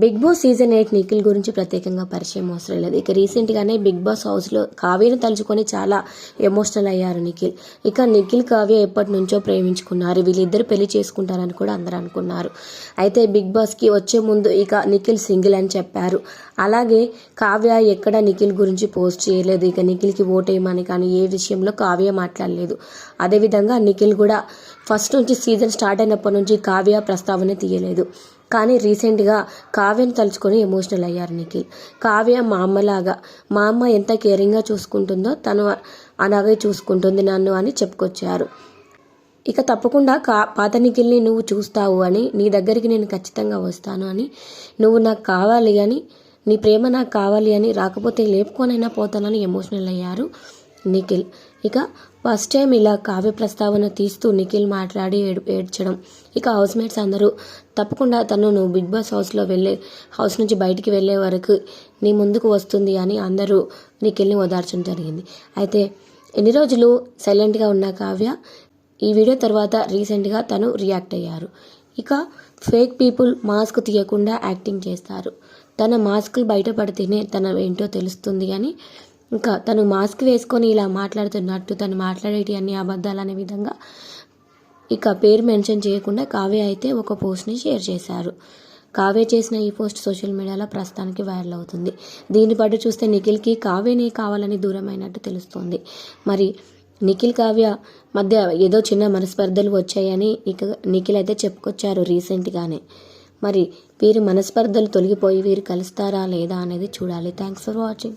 Big boss season 8 Nikhil గురించి ప్రత్యేకంగా పరిచయం అవసరం లేదు. ఇక రీసెంట్గానే బిగ్ బాస్ హౌస్లో కావ్యను తలుచుకొని చాలా ఎమోషనల్ అయ్యారు నిఖిల్. ఇక నిఖిల్ కావ్య ఎప్పటి నుంచో ప్రేమించుకున్నారు. వీళ్ళిద్దరు పెళ్లి చేసుకుంటారని కూడా అందరూ అనుకున్నారు. అయితే బిగ్ బాస్కి వచ్చే ముందు ఇక నిఖిల్ సింగిల్ అని చెప్పారు. అలాగే కావ్య ఎక్కడ నిఖిల్ గురించి పోస్ట్ చేయలేదు. ఇక నిఖిల్కి ఓటేయమని కానీ ఏ విషయంలో కావ్య మాట్లాడలేదు. అదేవిధంగా నిఖిల్ కూడా ఫస్ట్ నుంచి సీజన్ స్టార్ట్ అయినప్పటి నుంచి కావ్య ప్రస్తావన తీయలేదు. కానీ రీసెంట్గా కావ్యను తలుచుకొని ఎమోషనల్ అయ్యారు నిఖిల్. కావ్య మా అమ్మలాగా, మా అమ్మ ఎంత కేరింగ్గా చూసుకుంటుందో తను అలాగే చూసుకుంటుంది నన్ను అని చెప్పుకొచ్చారు. ఇక తప్పకుండా పాత నిఖిల్ని నువ్వు చూస్తావు అని, నీ దగ్గరికి నేను ఖచ్చితంగా వస్తాను అని, నువ్వు నాకు కావాలి అని, నీ ప్రేమ నాకు కావాలి అని, రాకపోతే లేపుకొనైనా పోతానని ఎమోషనల్ అయ్యారు నిఖిల్. ఇక ఫస్ట్ టైం ఇలా కావ్య ప్రస్తావన తీస్తూ నిఖిల్ మాట్లాడి ఏడ్చడం. ఇక హౌస్ మేట్స్ అందరూ తప్పకుండా నువ్వు బిగ్ బాస్ హౌస్ నుంచి బయటికి వెళ్ళే వరకు నీ ముందుకు వస్తుంది అని అందరూ నిఖిల్ని ఓదార్చడం జరిగింది. అయితే ఎన్ని రోజులు సైలెంట్గా ఉన్న కావ్య ఈ వీడియో తర్వాత రీసెంట్గా తను రియాక్ట్ అయ్యారు. ఇక ఫేక్ పీపుల్ మాస్క్ తీయకుండా యాక్టింగ్ చేస్తారు. తన మాస్కులు బయటపడితేనే తన ఏంటో తెలుస్తుంది అని, ఇంకా తను మాస్క్ వేసుకొని ఇలా మాట్లాడుతున్నట్టు, తను మాట్లాడేటి అన్ని అబద్ధాలు అనే విధంగా ఇక పేరు మెన్షన్ చేయకుండా కావ్య అయితే ఒక పోస్ట్ని షేర్ చేశారు. కావ్య చేసిన ఈ పోస్ట్ సోషల్ మీడియాలో ప్రస్తుతానికి వైరల్ అవుతుంది. దీన్ని బట్టి చూస్తే నిఖిల్కి కావ్యనే కావాలని దూరమైనట్టు తెలుస్తుంది. మరి నిఖిల్ కావ్య మధ్య ఏదో చిన్న మనస్పర్ధలు వచ్చాయని నిఖిల్ అయితే చెప్పుకొచ్చారు రీసెంట్గానే. మరి వీరి మనస్పర్ధలు తొలగిపోయి వీరు కలుస్తారా లేదా అనేది చూడాలి. Thanks for watching.